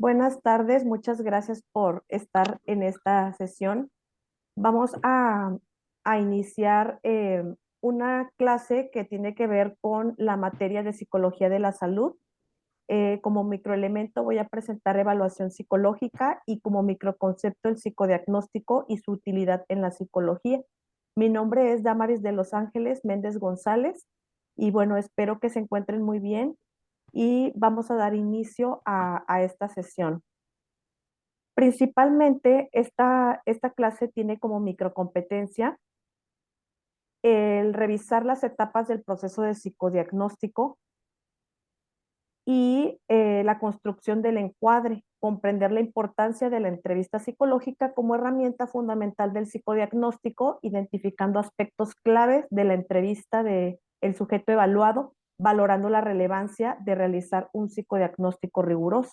Buenas tardes, muchas gracias por estar en esta sesión. Vamos a iniciar una clase que tiene que ver con la materia de psicología de la salud. Como microelemento voy a presentar evaluación psicológica y como microconcepto el psicodiagnóstico y su utilidad en la psicología. Mi nombre es Damaris de Los Ángeles Méndez González y bueno, espero que se encuentren muy bien y vamos a dar inicio a esta sesión. Principalmente, esta clase tiene como microcompetencia el revisar las etapas del proceso de psicodiagnóstico y la construcción del encuadre, comprender la importancia de la entrevista psicológica como herramienta fundamental del psicodiagnóstico, identificando aspectos claves de la entrevista del sujeto evaluado, valorando la relevancia de realizar un psicodiagnóstico riguroso.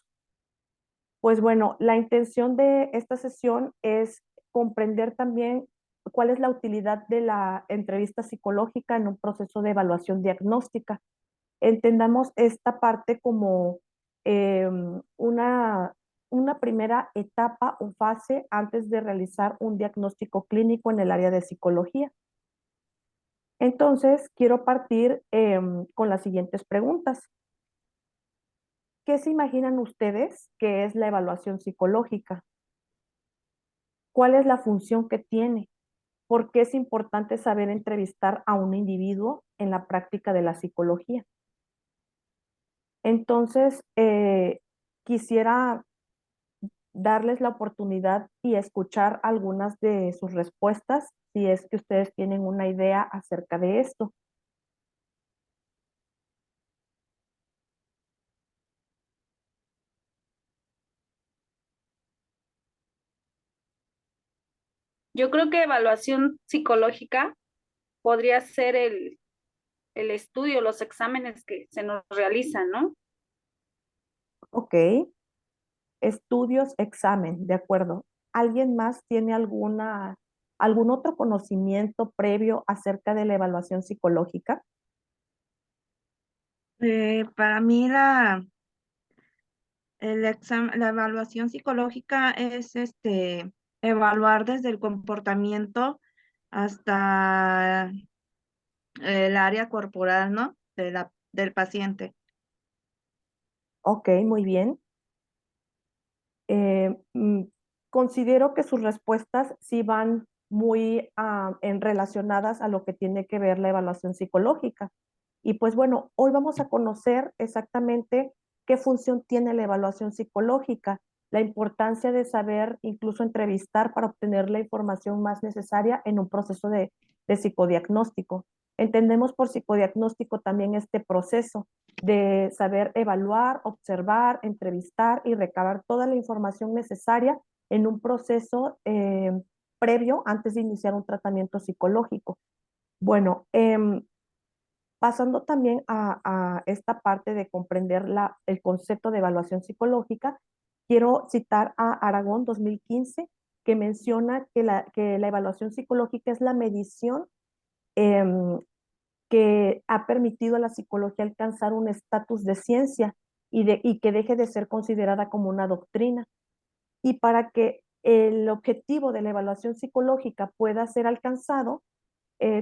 Pues bueno, la intención de esta sesión es comprender también cuál es la utilidad de la entrevista psicológica en un proceso de evaluación diagnóstica. Entendamos esta parte como eh, una, una primera etapa o fase antes de realizar un diagnóstico clínico en el área de psicología. Entonces, quiero partir con las siguientes preguntas. ¿Qué se imaginan ustedes que es la evaluación psicológica? ¿Cuál es la función que tiene? ¿Por qué es importante saber entrevistar a un individuo en la práctica de la psicología? Entonces, quisiera darles la oportunidad y escuchar algunas de sus respuestas, si es que ustedes tienen una idea acerca de esto. Yo creo que evaluación psicológica podría ser el estudio, los exámenes que se nos realizan, ¿no? Ok, estudios, examen, de acuerdo. ¿Alguien más tiene algún otro conocimiento previo acerca de la evaluación psicológica? Para mí la evaluación psicológica es evaluar desde el comportamiento hasta el área corporal, ¿no? Del paciente. Ok, muy bien. Eh, mm, Considero que sus respuestas sí van muy relacionadas a lo que tiene que ver la evaluación psicológica. Y pues bueno, hoy vamos a conocer exactamente qué función tiene la evaluación psicológica, la importancia de saber incluso entrevistar para obtener la información más necesaria en un proceso de psicodiagnóstico. Entendemos por psicodiagnóstico también este proceso de saber evaluar, observar, entrevistar y recabar toda la información necesaria en un proceso previo antes de iniciar un tratamiento psicológico. Bueno, pasando también a esta parte de comprender el concepto de evaluación psicológica, quiero citar a Aragón 2015, que menciona que la evaluación psicológica es la medición eh, que ha permitido a la psicología alcanzar un estatus de ciencia y que deje de ser considerada como una doctrina. Y para que el objetivo de la evaluación psicológica pueda ser alcanzado,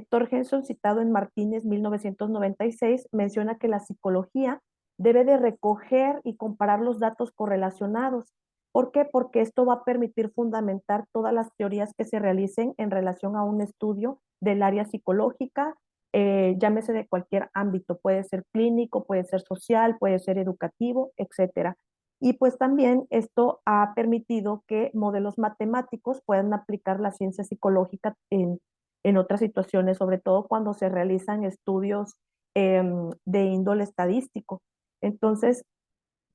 Torgenson, citado en Martínez 1996, menciona que la psicología debe de recoger y comparar los datos correlacionados. ¿Por qué? Porque esto va a permitir fundamentar todas las teorías que se realicen en relación a un estudio del área psicológica, llámese de cualquier ámbito, puede ser clínico, puede ser social, puede ser educativo, etcétera. Y pues también esto ha permitido que modelos matemáticos puedan aplicar la ciencia psicológica en otras situaciones, sobre todo cuando se realizan estudios de índole estadístico. Entonces,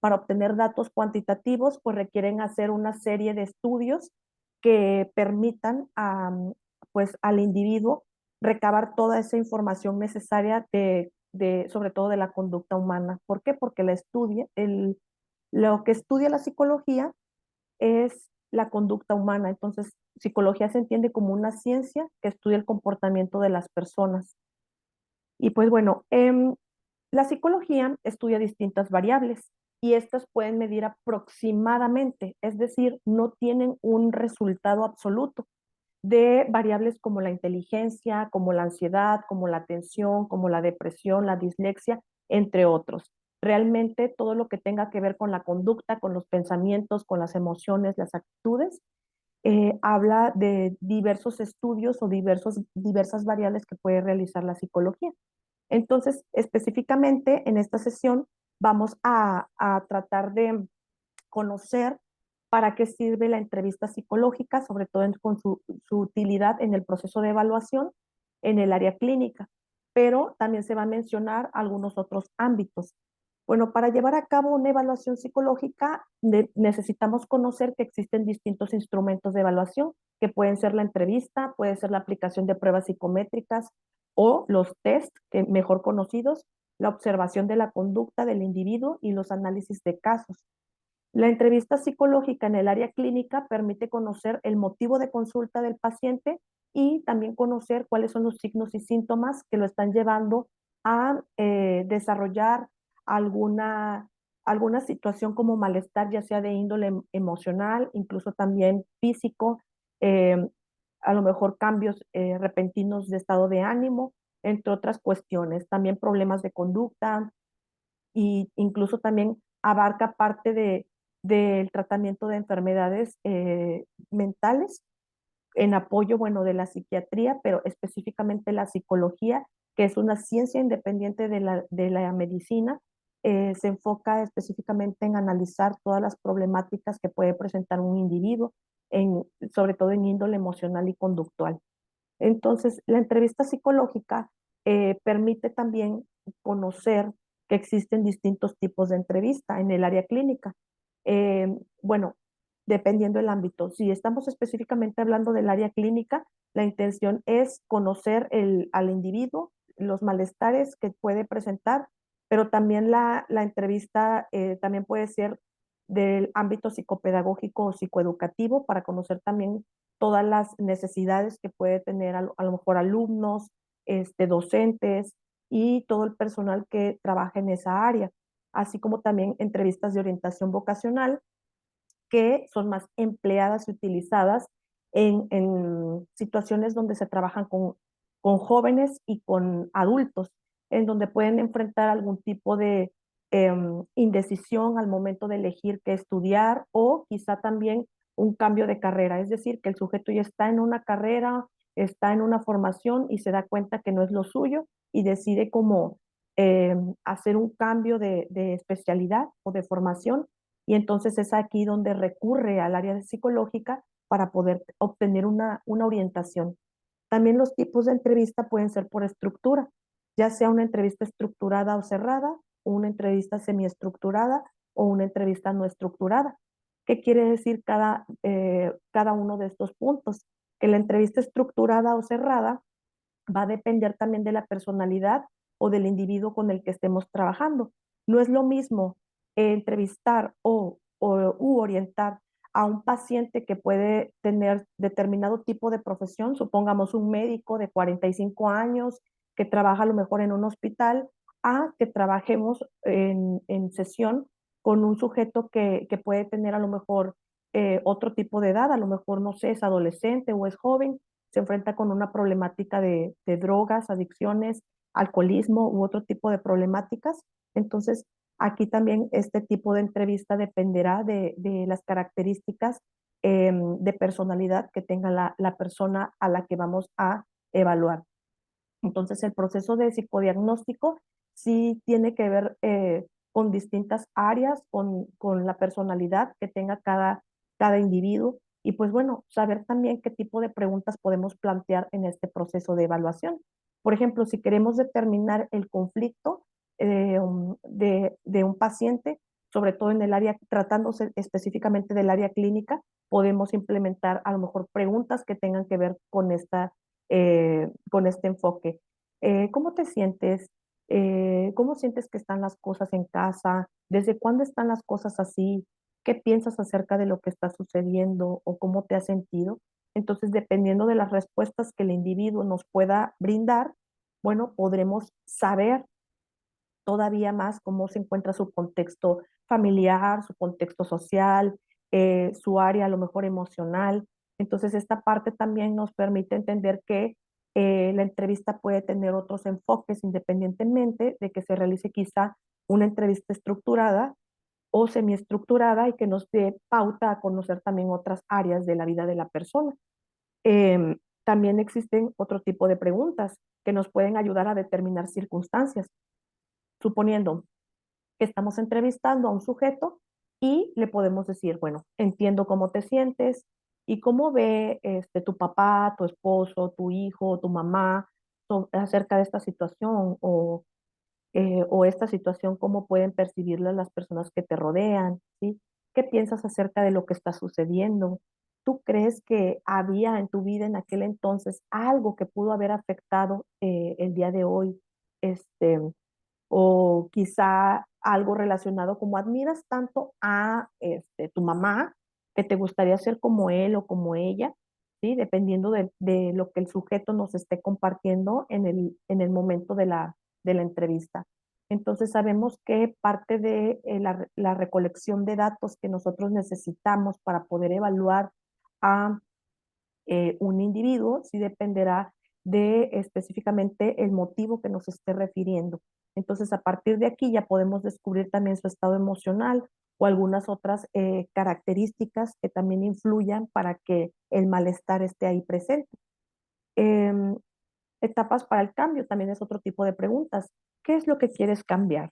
para obtener datos cuantitativos, pues requieren hacer una serie de estudios que permitan pues, al individuo recabar toda esa información necesaria sobre todo de la conducta humana. ¿Por qué? Porque lo que estudia la psicología es la conducta humana. Entonces, psicología se entiende como una ciencia que estudia el comportamiento de las personas. Y pues bueno, la psicología estudia distintas variables. y estas pueden medir aproximadamente, es decir, no tienen un resultado absoluto de variables como la inteligencia, como la ansiedad, como la atención, como la depresión, la dislexia, entre otros. Realmente todo lo que tenga que ver con la conducta, con los pensamientos, con las emociones, las actitudes, habla de diversos estudios o diversas variables que puede realizar la psicología. Entonces, específicamente en esta sesión vamos a tratar de conocer para qué sirve la entrevista psicológica, sobre todo con su utilidad en el proceso de evaluación en el área clínica, pero también se va a mencionar algunos otros ámbitos. Bueno, para llevar a cabo una evaluación psicológica necesitamos conocer que existen distintos instrumentos de evaluación, que pueden ser la entrevista, puede ser la aplicación de pruebas psicométricas o los test, que mejor conocidos, la observación de la conducta del individuo y los análisis de casos. La entrevista psicológica en el área clínica permite conocer el motivo de consulta del paciente y también conocer cuáles son los signos y síntomas que lo están llevando a desarrollar alguna, alguna situación como malestar, ya sea de índole emocional, incluso también físico, eh, a lo mejor cambios repentinos de estado de ánimo, entre otras cuestiones. También problemas de conducta, y incluso también abarca parte del tratamiento de enfermedades mentales en apoyo, bueno, de la psiquiatría, pero específicamente la psicología, que es una ciencia independiente de la medicina, se enfoca específicamente en analizar todas las problemáticas que puede presentar un individuo, en, sobre todo en índole emocional y conductual. Entonces, la entrevista psicológica permite también conocer que existen distintos tipos de entrevista en el área clínica. Bueno, dependiendo del ámbito. Si estamos específicamente hablando del área clínica, la intención es conocer al individuo, los malestares que puede presentar, pero también la entrevista también puede ser del ámbito psicopedagógico o psicoeducativo para conocer también todas las necesidades que puede tener a lo mejor alumnos, docentes y todo el personal que trabaja en esa área, así como también entrevistas de orientación vocacional que son más empleadas y utilizadas en situaciones donde se trabajan con jóvenes y con adultos, en donde pueden enfrentar algún tipo de indecisión al momento de elegir qué estudiar o quizá también un cambio de carrera, es decir, que el sujeto ya está en una carrera, está en una formación y se da cuenta que no es lo suyo y decide como hacer un cambio de especialidad o de formación y entonces es aquí donde recurre al área de psicológica para poder obtener una orientación. También los tipos de entrevista pueden ser por estructura, ya sea una entrevista estructurada o cerrada, una entrevista semiestructurada o una entrevista no estructurada. ¿Qué quiere decir cada uno de estos puntos? Que la entrevista estructurada o cerrada va a depender también de la personalidad o del individuo con el que estemos trabajando. No es lo mismo entrevistar u orientar a un paciente que puede tener determinado tipo de profesión, supongamos un médico de 45 años que trabaja a lo mejor en un hospital, a que trabajemos en sesión con un sujeto que puede tener a lo mejor otro tipo de edad, a lo mejor no sé, es adolescente o es joven, se enfrenta con una problemática de drogas, adicciones, alcoholismo u otro tipo de problemáticas. Entonces, aquí también este tipo de entrevista dependerá de las características de personalidad que tenga la persona a la que vamos a evaluar. Entonces, el proceso de psicodiagnóstico sí tiene que ver con distintas áreas, con la personalidad que tenga cada individuo y pues bueno, saber también qué tipo de preguntas podemos plantear en este proceso de evaluación. Por ejemplo, si queremos determinar el conflicto de un paciente, sobre todo en el área, tratándose específicamente del área clínica, podemos implementar a lo mejor preguntas que tengan que ver con este enfoque. ¿Cómo te sientes? ¿Cómo sientes que están las cosas en casa? ¿Desde cuándo están las cosas así? ¿Qué piensas acerca de lo que está sucediendo o cómo te has sentido? Entonces, dependiendo de las respuestas que el individuo nos pueda brindar, bueno, podremos saber todavía más cómo se encuentra su contexto familiar, su contexto social, su área a lo mejor emocional. Entonces, esta parte también nos permite entender que la entrevista puede tener otros enfoques independientemente de que se realice quizá una entrevista estructurada o semiestructurada y que nos dé pauta a conocer también otras áreas de la vida de la persona. También existen otro tipo de preguntas que nos pueden ayudar a determinar circunstancias, suponiendo que estamos entrevistando a un sujeto y le podemos decir, bueno, entiendo cómo te sientes y cómo ve tu papá, tu esposo, tu hijo, tu mamá acerca de esta situación o esta situación, cómo pueden percibirla las personas que te rodean, ¿sí? ¿Qué piensas acerca de lo que está sucediendo? ¿Tú crees que había en tu vida en aquel entonces algo que pudo haber afectado el día de hoy? Este, o quizá algo relacionado como admiras tanto a tu mamá que te gustaría ser como él o como ella, ¿sí? Dependiendo de lo que el sujeto nos esté compartiendo en el momento de la entrevista. Entonces sabemos que parte de la recolección de datos que nosotros necesitamos para poder evaluar a un individuo sí dependerá de específicamente el motivo que nos esté refiriendo. Entonces, a partir de aquí ya podemos descubrir también su estado emocional o algunas otras características que también influyan para que el malestar esté ahí presente. Eh, Etapas para el cambio también es otro tipo de preguntas. ¿Qué es lo que quieres cambiar?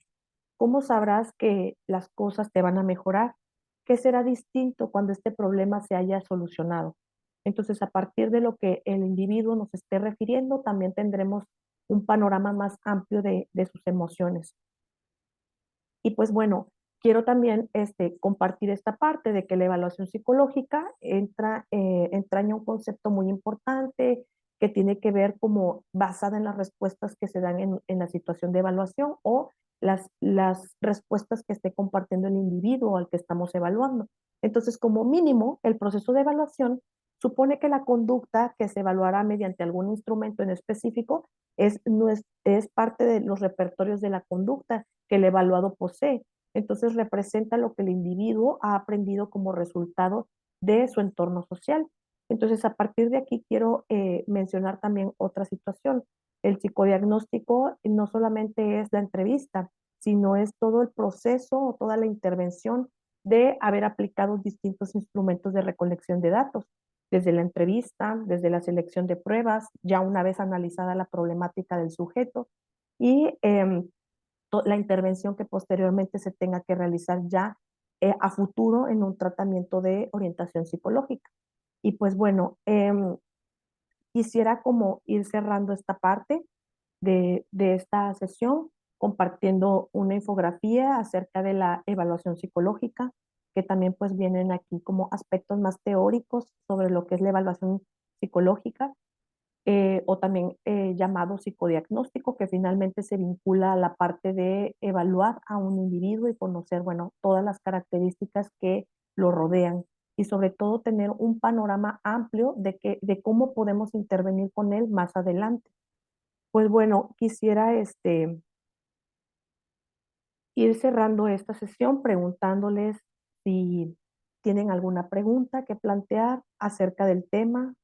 ¿Cómo sabrás que las cosas te van a mejorar? ¿Qué será distinto cuando este problema se haya solucionado? Entonces, a partir de lo que el individuo nos esté refiriendo, también tendremos un panorama más amplio de sus emociones. Y pues bueno, quiero también compartir esta parte de que la evaluación psicológica entraña un concepto muy importante que tiene que ver como basada en las respuestas que se dan en la situación de evaluación o las respuestas que esté compartiendo el individuo al que estamos evaluando. Entonces, como mínimo, el proceso de evaluación supone que la conducta que se evaluará mediante algún instrumento en específico es parte de los repertorios de la conducta que el evaluado posee. Entonces representa lo que el individuo ha aprendido como resultado de su entorno social. Entonces, a partir de aquí quiero mencionar también otra situación. El psicodiagnóstico no solamente es la entrevista, sino es todo el proceso o toda la intervención de haber aplicado distintos instrumentos de recolección de datos, desde la entrevista, desde la selección de pruebas, ya una vez analizada la problemática del sujeto, y la intervención que posteriormente se tenga que realizar ya a futuro en un tratamiento de orientación psicológica. Y pues bueno, quisiera como ir cerrando esta parte de esta sesión compartiendo una infografía acerca de la evaluación psicológica, que también pues vienen aquí como aspectos más teóricos sobre lo que es la evaluación psicológica o también llamado psicodiagnóstico, que finalmente se vincula a la parte de evaluar a un individuo y conocer, bueno, todas las características que lo rodean y sobre todo tener un panorama amplio de cómo podemos intervenir con él más adelante. Pues bueno, quisiera ir cerrando esta sesión preguntándoles si tienen alguna pregunta que plantear acerca del tema.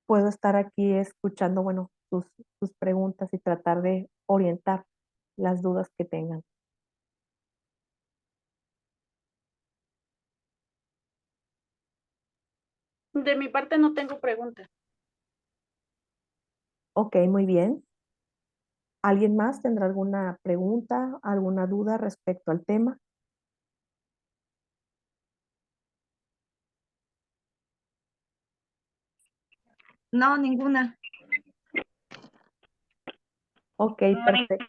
Puedo estar aquí escuchando, bueno, sus preguntas y tratar de orientar las dudas que tengan. De mi parte no tengo preguntas. Ok, muy bien. ¿Alguien más tendrá alguna pregunta, alguna duda respecto al tema? No, ninguna. Ok, No, perfecto.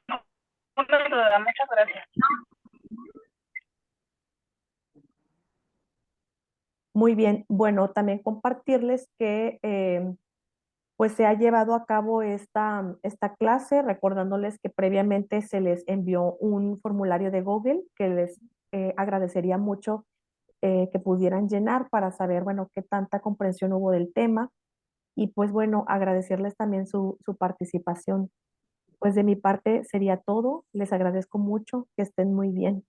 ninguna duda. Muchas gracias. Muy bien. Bueno, también compartirles que pues se ha llevado a cabo esta clase, recordándoles que previamente se les envió un formulario de Google que les agradecería mucho que pudieran llenar para saber, bueno, qué tanta comprensión hubo del tema y pues bueno, agradecerles también su participación. pues de mi parte sería todo. Les agradezco mucho, que estén muy bien.